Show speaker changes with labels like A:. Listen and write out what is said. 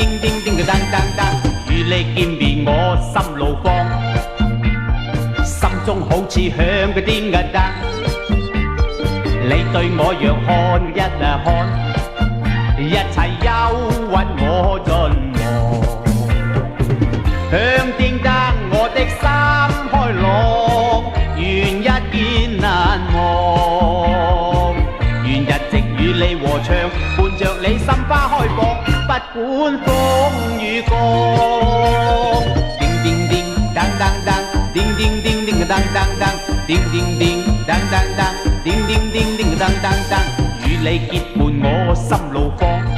A: 叮叮叮嘅噔噔噔，與你見面我心怒慌，心中好似響嘅叮嘅噔，你對我若看一看，一切憂鬱我盡忘，響叮當我的心開朗，願一見難忘，願一直與你和唱，伴着你心花開放，不管風雨降。叮叮叮，當當當，叮叮叮叮嘅當當當，叮叮叮，當當當，叮叮叮叮嘅當當當，與你結伴我心怒放。